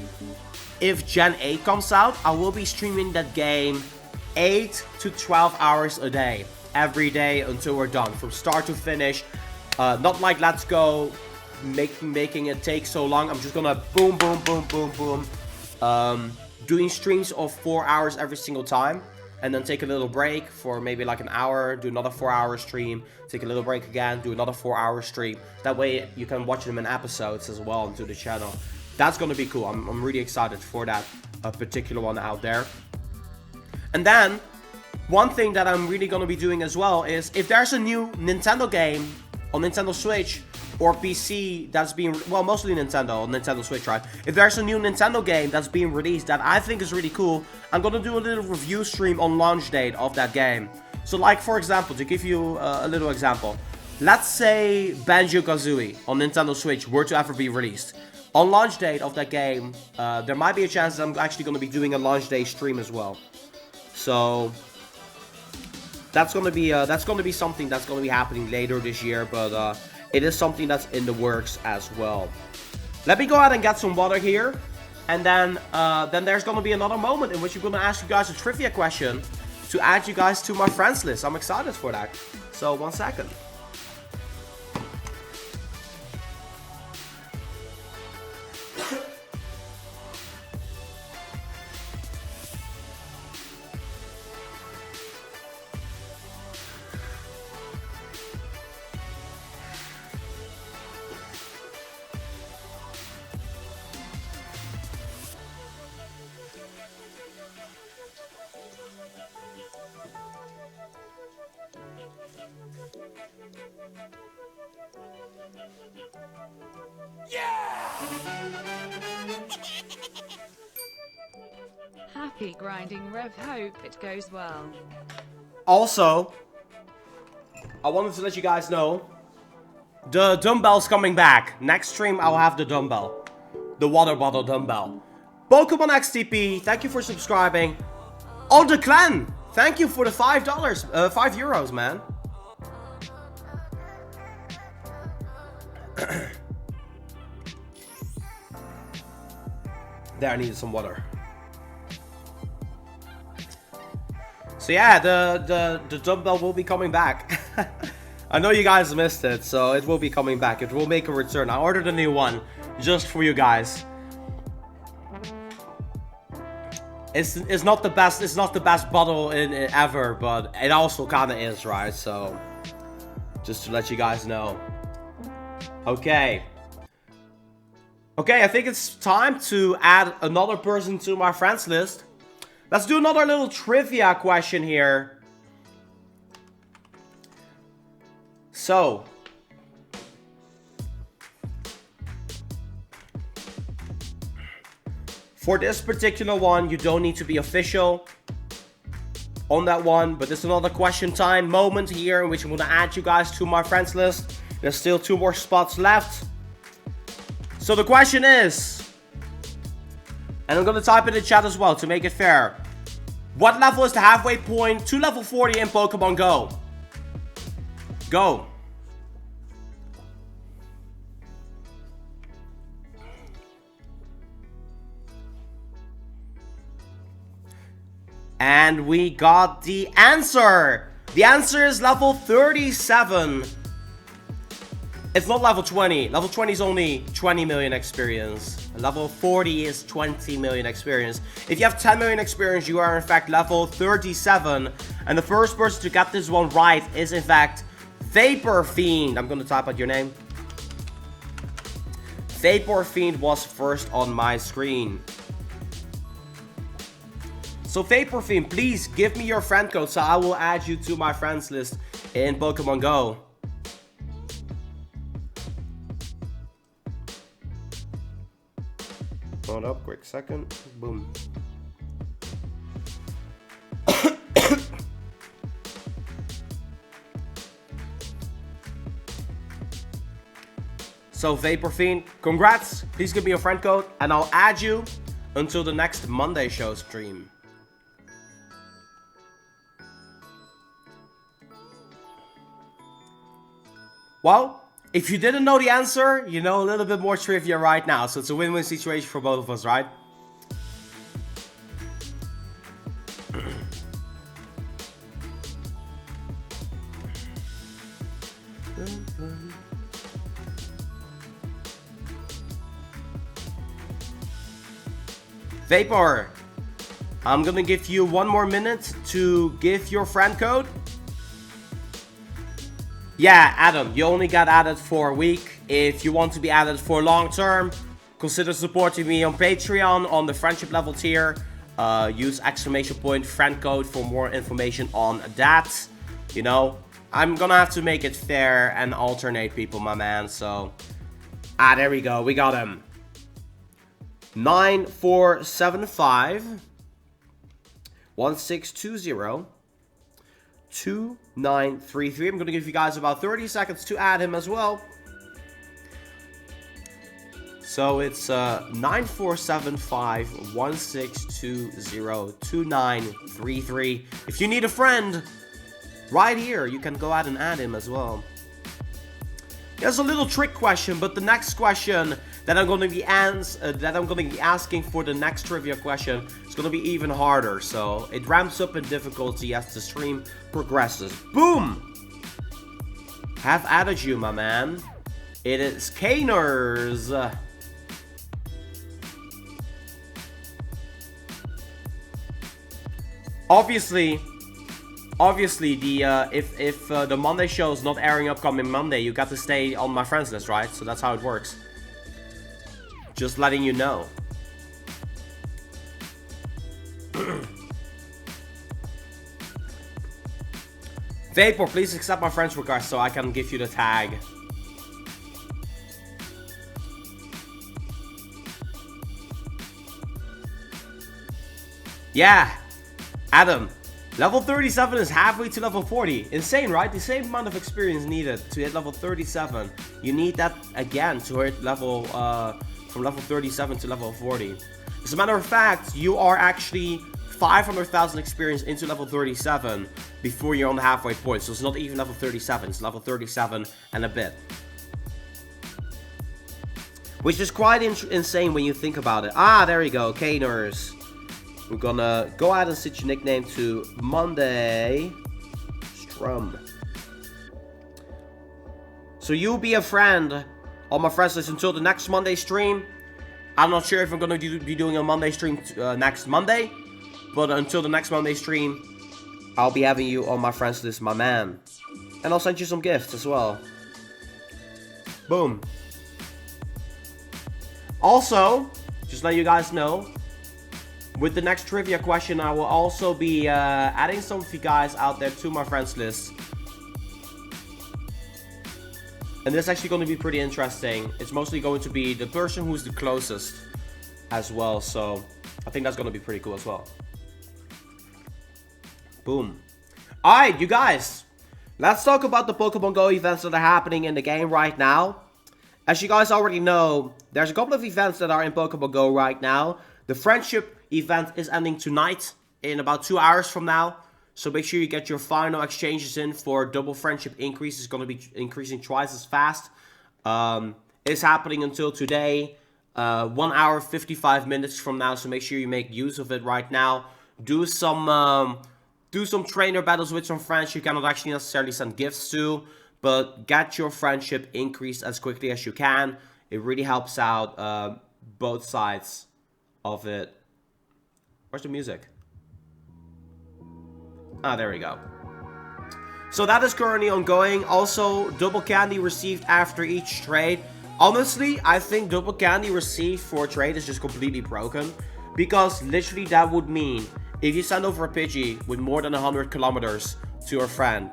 if Gen 8 comes out, I will be streaming that game 8 to 12 hours a day, every day until we're done, from start to finish. Not like Let's Go, making it take so long. I'm just gonna boom, boom, boom, boom, boom. Doing streams of 4 hours every single time, and then take a little break for maybe like an hour, do another 4-hour stream, take a little break again, do another 4-hour stream. That way you can watch them in episodes as well onto the channel. That's gonna be cool. I'm really excited for that particular one out there. And then, one thing that I'm really gonna be doing as well is, if there's a new Nintendo game on Nintendo Switch or PC that's being, well, mostly Nintendo, on Nintendo Switch, right? If there's a new Nintendo game that's being released that I think is really cool, I'm gonna do a little review stream on launch date of that game. So like, for example, to give you a little example, let's say Banjo-Kazooie on Nintendo Switch were to ever be released. On launch date of that game, there might be a chance that I'm actually going to be doing a launch day stream as well. So that's going to be something that's going to be happening later this year, but it is something that's in the works as well. Let me go ahead and get some water here, and then there's going to be another moment in which I'm going to ask you guys a trivia question to add you guys to my friends list. I'm excited for that. So 1 second. Happy grinding, Rev. Hope it goes well. Also, I wanted to let you guys know, the dumbbell's coming back. Next stream, I'll have the dumbbell. The water bottle dumbbell. Pokemon XTP, thank you for subscribing. Oh, the clan, thank you for the $5, 5 euros, man. There, I needed some water. So yeah, the dumbbell will be coming back. I know you guys missed it, so it will be coming back. It will make a return. I ordered a new one just for you guys. It's not the best. It's not the best bottle ever, but it also kind of is, right? So just to let you guys know. Okay. Okay, I think it's time to add another person to my friends list. Let's do another little trivia question here. So, for this particular one, you don't need to be official on that one, but it's another question time moment here in which I'm going to add you guys to my friends list. There's still 2 more spots left. So the question is, and I'm going to type in the chat as well to make it fair. What level is the halfway point to level 40 in Pokemon Go? Go. And we got the answer. The answer is level 37. It's not level 20. Level 20 is only 20 million experience. Level 40 is 20 million experience. If you have 10 million experience, you are in fact level 37. And the first person to get this one right is in fact Vapor Fiend. I'm gonna type out your name. Vapor Fiend was first on my screen. So Vapor Fiend, please give me your friend code so I will add you to my friends list in Pokemon Go. Hold up, quick second. Boom. So Vapor Fiend, congrats. Please give me your friend code and I'll add you until the next Monday show stream. Well, if you didn't know the answer, you know a little bit more trivia right now. So it's a win-win situation for both of us, right? Vapor, I'm gonna give you 1 more minute to give your friend code. Yeah, Adam, you only got added for a week. If you want to be added for long term, consider supporting me on Patreon on the friendship level tier. Use ! friend code for more information on that. You know, I'm gonna have to make it fair and alternate people, my man. So, there we go. We got him. 9475 1620 2933. I'm going to give you guys about 30 seconds to add him as well. So it's 9475 1620 2933. If you need a friend, right here, you can go out and add him as well. There's a little trick question, but the next question that I'm going to be asking for the next trivia question is going to be even harder. So it ramps up in difficulty as the stream progresses. Boom! Have added you, my man. It is Caners. Obviously, the if the Monday show is not airing upcoming Monday, you got to stay on my friends list, right? So that's how it works. Just letting you know. Vapor, please accept my friend's request so I can give you the tag. Yeah, Adam. Level 37 is halfway to level 40. Insane, right? The same amount of experience needed to hit level 37. You need that again to hit level, from level 37 to level 40. As a matter of fact, you are actually 500,000 experience into level 37 before you're on the halfway point. So it's not even level 37, it's level 37 and a bit. Which is quite insane when you think about it. There you go, Caners. We're gonna go ahead and set your nickname to Monday Strum. So you'll be a friend on my friends list until the next Monday stream. I'm not sure if I'm gonna be doing a Monday stream next Monday, but until the next Monday stream, I'll be having you on my friends list, my man. And I'll send you some gifts as well. Boom. Also, just let you guys know, with the next trivia question, I will also be adding some of you guys out there to my friends list. And this is actually going to be pretty interesting. It's mostly going to be the person who's the closest as well. So I think that's going to be pretty cool as well. Boom. Alright, you guys. Let's talk about the Pokémon GO events that are happening in the game right now. As you guys already know, there's a couple of events that are in Pokémon GO right now. The Friendship event is ending tonight in about 2 hours from now. So make sure you get your final exchanges in for double friendship increase. It's going to be increasing twice as fast. It's happening until today. 1 hour 55 minutes from now. So make sure you make use of it right now. Do some trainer battles with some friends you cannot actually necessarily send gifts to. But get your friendship increased as quickly as you can. It really helps out both sides of it. Where's the music? There we go. So that is currently ongoing. Also, double candy received after each trade. Honestly, I think double candy received for a trade is just completely broken. Because literally that would mean if you send over a Pidgey with more than 100 kilometers to your friend,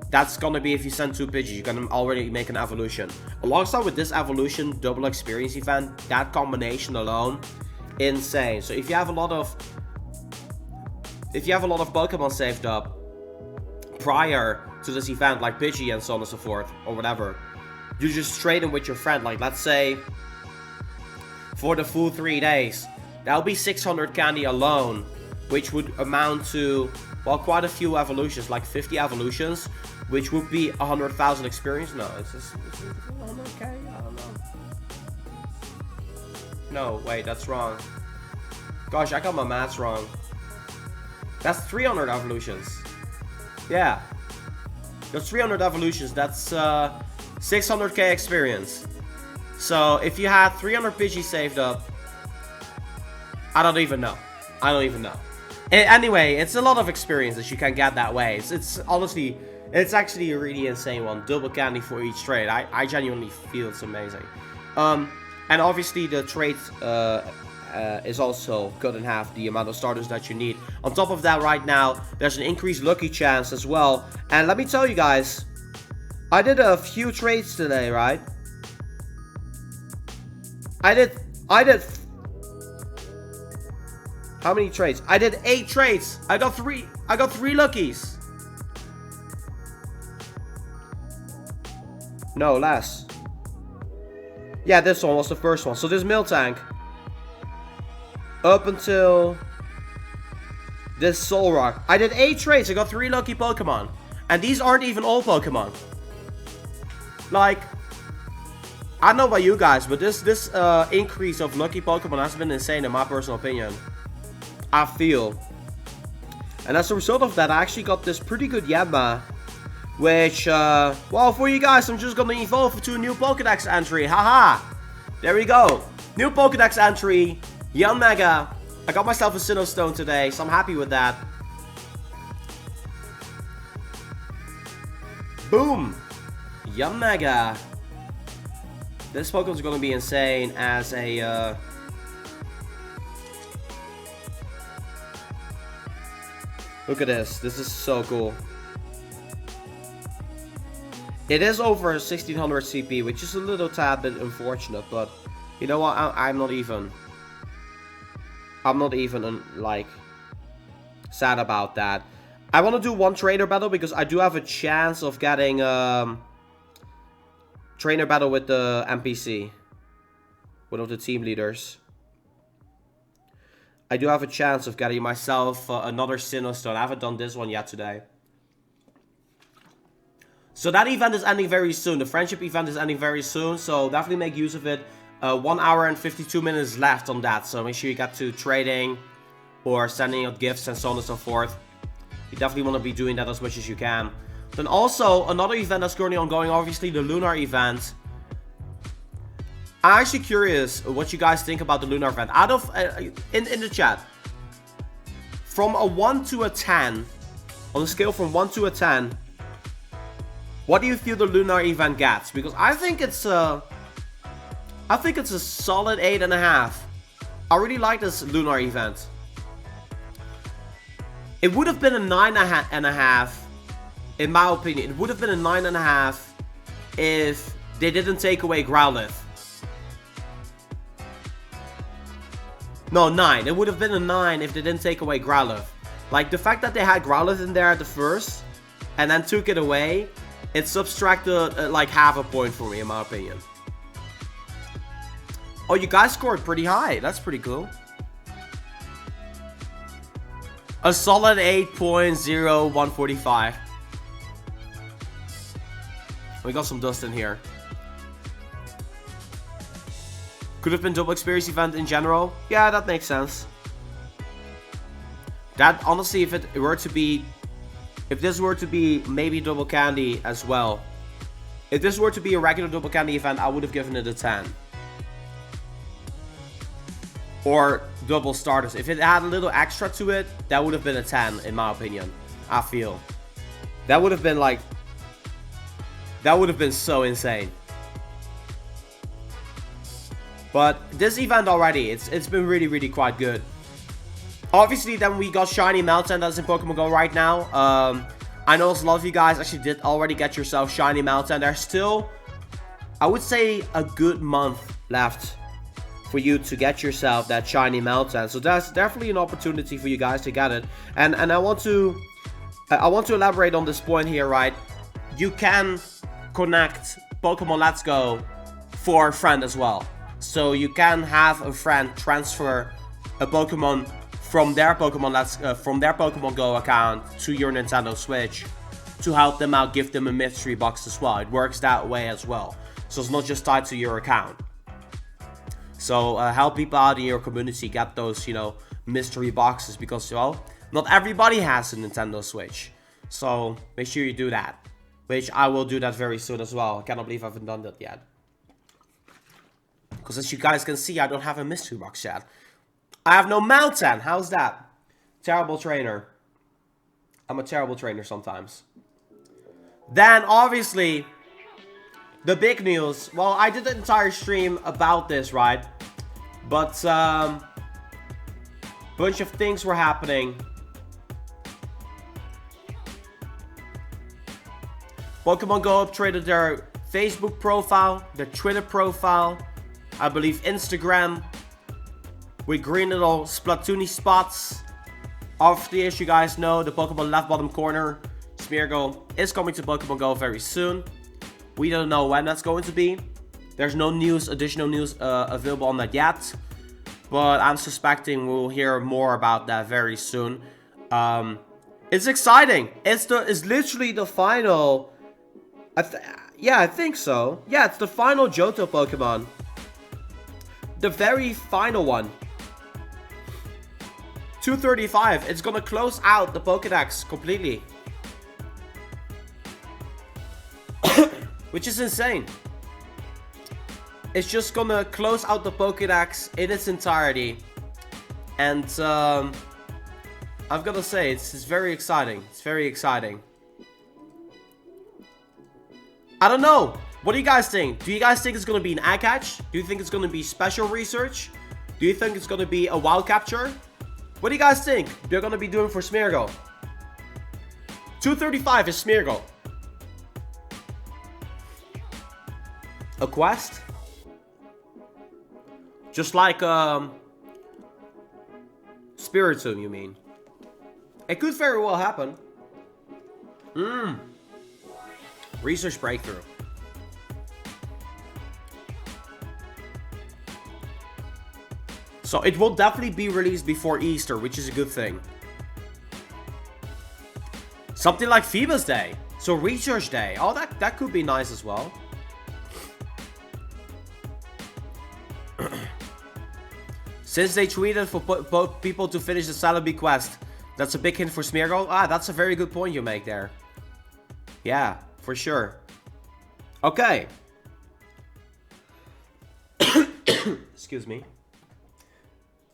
that's gonna be if you send 2 Pidgeys, you can already make an evolution. Alongside with this evolution double experience event, that combination alone, insane. So if you have a lot of Pokemon saved up prior to this event, like Pidgey and so on and so forth, or whatever, you just trade them with your friend. Like, let's say for the full 3 days, that would be 600 candy alone, which would amount to, well, quite a few evolutions, like 50 evolutions, which would be 100,000 experience. No, it's just 100k. I don't know. No, wait, that's wrong. Gosh, I got my maths wrong. That's 300 evolutions. Yeah. That's 300 evolutions. That's 600k experience. So if you had 300 Pidgey saved up, I don't even know. I don't even know. Anyway, it's a lot of experiences you can get that way. It's honestly, it's actually a really insane one. Double candy for each trade. I genuinely feel it's amazing. And obviously the trade is also cut in half the amount of starters that you need. On top of that, right now, there's an increased lucky chance as well. And let me tell you guys, I did a few trades today, right? I did how many trades? I did 8 trades. I got 3 luckies. No, less. Yeah, this one was the first one. So this Mailtime, up until this Soul Rock, I did 8 trades. I got 3 lucky Pokemon. And these aren't even all Pokemon. Like, I don't know about you guys, but this increase of lucky Pokemon has been insane in my personal opinion. I feel. And as a result of that, I actually got this pretty good Yamma, which, well, for you guys, I'm just gonna evolve to a new Pokédex entry. Haha! There we go. New Pokédex entry, Yanmega. I got myself a Sinnoh Stone today, so I'm happy with that. Boom! Yanmega. This Pokémon's gonna be insane as a, look at this. This is so cool. It is over 1600 CP, which is a little tad bit unfortunate, but you know what? I'm not even like sad about that. I want to do one trainer battle because I do have a chance of getting trainer battle with the NPC, one of the team leaders. I do have a chance of getting myself another Sinnoh Stone. I haven't done this one yet today. So that event is ending very soon. The friendship event is ending very soon. So definitely make use of it. 1 hour and 52 minutes left on that. So make sure you get to trading or sending out gifts and so on and so forth. You definitely want to be doing that as much as you can. Then also another event that's currently ongoing. Obviously the Lunar event. I'm actually curious what you guys think about the Lunar event. Out of, in the chat, from a 1 to a 10, on a scale from 1 to a 10, what do you feel the Lunar event gets? Because I think it's a solid 8.5. I really like this Lunar event. It would have been a 9.5, in my opinion. It would have been a 9.5 if they didn't take away Growlithe. No, 9. It would have been a 9 if they didn't take away Growlithe. Like, the fact that they had Growlithe in there at the first, and then took it away, it subtracted like half a point for me, in my opinion. Oh, you guys scored pretty high. That's pretty cool. A solid 8.0145. We got some dust in here. Could have been double experience event in general. Yeah, that makes sense. That honestly, if this were to be maybe double candy as well. If this were to be a regular double candy event, I would have given it a 10. Or double starters. If it had a little extra to it, that would have been a 10 in my opinion. I feel. That would have been like, that would have been so insane. But this event already, it's been really, really quite good. Obviously, then we got Shiny Mailtime that's in Pokemon GO right now. I know a lot of you guys actually did already get yourself Shiny Mailtime. There's still, I would say, a good month left for you to get yourself that Shiny Mailtime. So that's definitely an opportunity for you guys to get it. And I want to elaborate on this point here, right? You can connect Pokemon Let's Go for a friend as well. So you can have a friend transfer a Pokemon from their Pokemon Go account to your Nintendo Switch to help them out, give them a mystery box as well. It works that way as well. So it's not just tied to your account. So help people out in your community get those, you know, mystery boxes, because, well, not everybody has a Nintendo Switch. So make sure you do that. Which I will do that very soon as well. I cannot believe I haven't done that yet. Because as you guys can see, I don't have a mystery box yet. I have no Mailtime. How's that? Terrible trainer. I'm a terrible trainer sometimes. Then, obviously, the big news. Well, I did an entire stream about this, right? But, bunch of things were happening. Pokemon GO upgraded their Facebook profile, their Twitter profile, I believe Instagram, with green little Splatoony spots. Obviously, as you guys know, the Pokemon left bottom corner, Smeargle, is coming to Pokemon GO very soon. We don't know when that's going to be. There's no news, additional news available on that yet. But I'm suspecting we'll hear more about that very soon. It's exciting. It's literally the final... yeah, I think so. Yeah, it's the final Johto Pokemon. The very final one. 235. It's gonna close out the Pokédex completely. Which is insane. It's just gonna close out the Pokédex in its entirety. And I've gotta say, it's very exciting. It's very exciting. I don't know. What do you guys think? Do you guys think it's going to be an egg hatch? Do you think it's going to be special research? Do you think it's going to be a wild capture? What do you guys think they're going to be doing for Smeargle? 235 is Smeargle. A quest? Just like Spiritomb, you mean? It could very well happen. Research breakthrough. So it will definitely be released before Easter, which is a good thing. Something like Phoebus Day. So Research Day. Oh, that could be nice as well. Since they tweeted for people to finish the Celebi quest, that's a big hint for Smeargle. Ah, that's a very good point you make there. Yeah, for sure. Okay. Excuse me.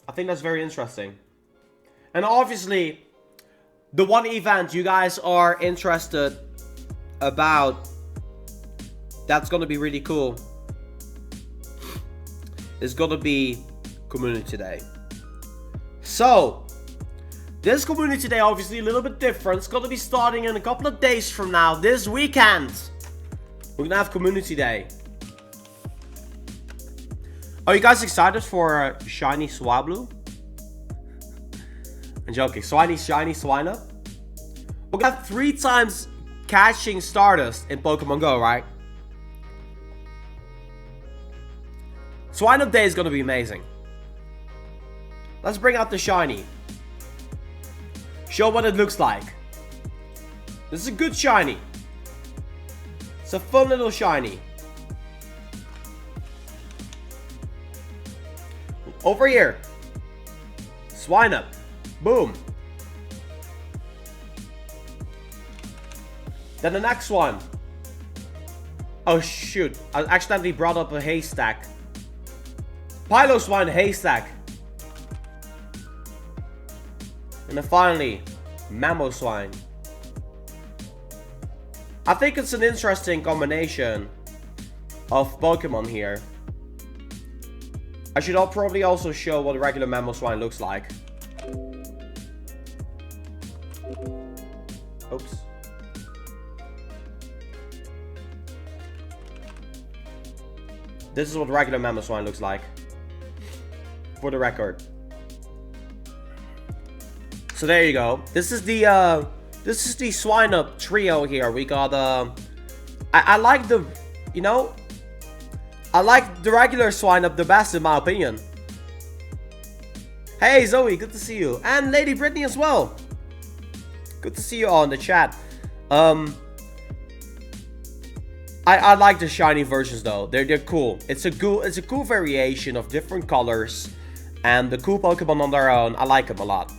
I think that's very interesting. And obviously, the one event you guys are interested about that's gonna be really cool is gonna be Community Day. So, this Community Day obviously a little bit different. It's gonna be starting in a couple of days from now, this weekend. We're gonna have Community Day. Are you guys excited for Shiny Swablu? I'm joking. Shiny Swinub? We're gonna have 3 times catching Stardust in Pokemon GO, right? Swinub Day is gonna be amazing. Let's bring out the Shiny. Show what it looks like. This is a good Shiny. It's a fun little Shiny. Over here. Swinub. Boom. Then the next one. Oh shoot. I accidentally brought up a haystack. Piloswine haystack. And then finally, Mamoswine. I think it's an interesting combination of Pokemon here. I should probably also show what a regular Mamoswine looks like. Oops. This is what regular Mamoswine looks like. For the record. So there you go. This is the Swinub trio here. We got I like the you know, I like the regular Swinub the best in my opinion. Hey Zoe, good to see you. And Lady Brittany as well. Good to see you all in the chat. I like the shiny versions though. They're cool. It's a cool variation of different colors. And the cool Pokemon on their own, I like them a lot.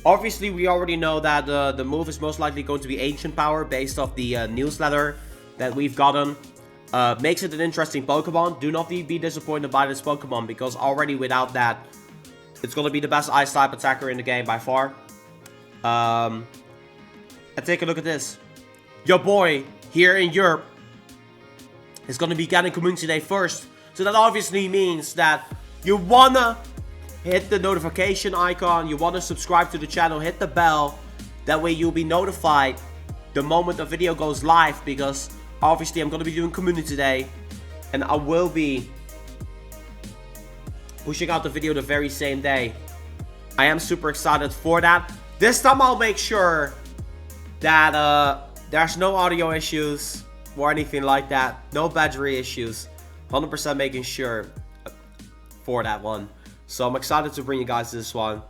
Obviously, we already know that the move is most likely going to be Ancient Power based off the newsletter that we've gotten. Makes it an interesting Pokemon. Do not be disappointed by this Pokemon because already without that, it's going to be the best Ice-type attacker in the game by far. And take a look at this. Your boy here in Europe is going to be getting Community Day first. So that obviously means that you want to hit the notification icon. You want to subscribe to the channel. Hit the bell. That way you'll be notified the moment the video goes live. Because obviously I'm going to be doing Community Day. And I will be pushing out the video the very same day. I am super excited for that. This time I'll make sure that there's no audio issues or anything like that. No battery issues. 100% making sure for that one. So I'm excited to bring you guys this one.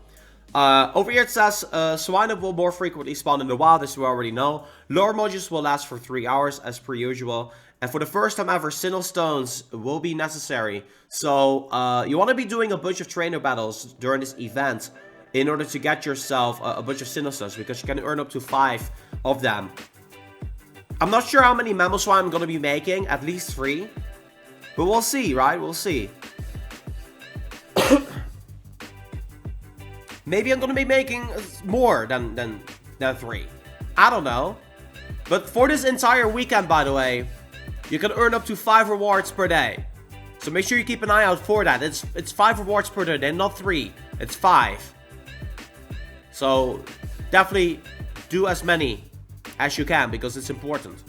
Over here it says, Swinub will more frequently spawn in the wild, as we already know. Lure modules will last for 3 hours, as per usual. And for the first time ever, Sinnoh Stones will be necessary. So you want to be doing a bunch of trainer battles during this event in order to get yourself a bunch of Sinnoh Stones, because you can earn up to 5 of them. I'm not sure how many Mamoswine I'm going to be making, at least 3. But we'll see, right? We'll see. Maybe I'm going to be making more than 3. I don't know. But for this entire weekend, by the way, you can earn up to 5 rewards per day. So make sure you keep an eye out for that. It's 5 rewards per day, not 3. It's 5. So definitely do as many as you can because it's important.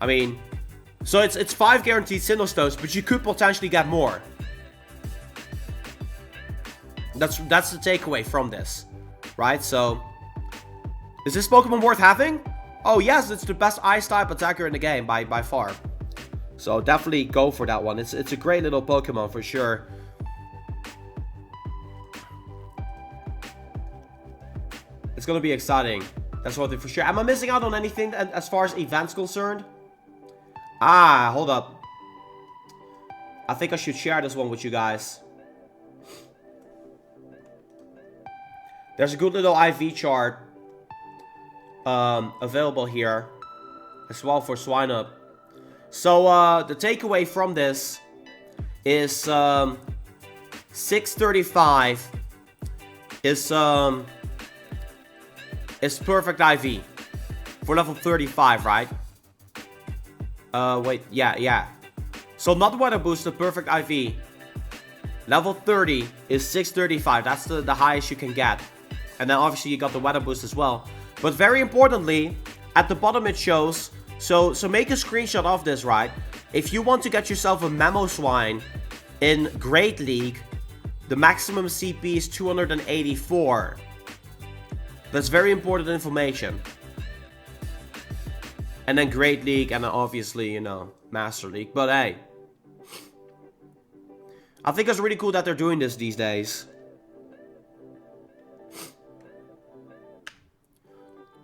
I mean, so it's 5 guaranteed Sinnoh Stones, but you could potentially get more. That's the takeaway from this, right? So, is this Pokemon worth having? Oh yes, it's the best Ice-type attacker in the game by far. So definitely go for that one. It's a great little Pokemon for sure. It's gonna be exciting. That's one thing for sure. Am I missing out on anything as far as events concerned? Ah, hold up. I think I should share this one with you guys. There's a good little IV chart available here as well for Swinub. So the takeaway from this is 635 is perfect IV for level 35, right? Wait, yeah. So not weather boost, the perfect IV. Level 30 is 635. That's the highest you can get. And then obviously you got the weather boost as well. But very importantly, at the bottom it shows, so make a screenshot of this, right? If you want to get yourself a Mamoswine in Great League, the maximum CP is 284. That's very important information. And then Great League, and then obviously, you know, Master League. But hey, I think it's really cool that they're doing this these days.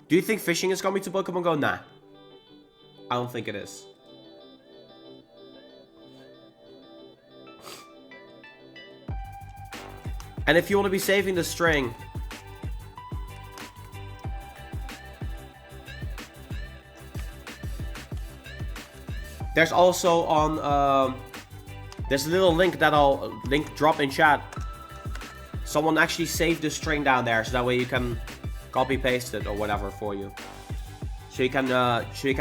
Do you think fishing is coming to Pokemon Go? Nah. I don't think it is. And if you want to be saving the string, there's also on there's a little link that I'll drop in chat. Someone actually saved the string down there, so that way you can copy paste it or whatever for you. So you can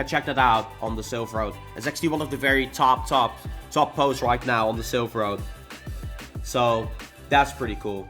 check that out on the Silver Road. It's actually one of the very top posts right now on the Silver Road. So that's pretty cool.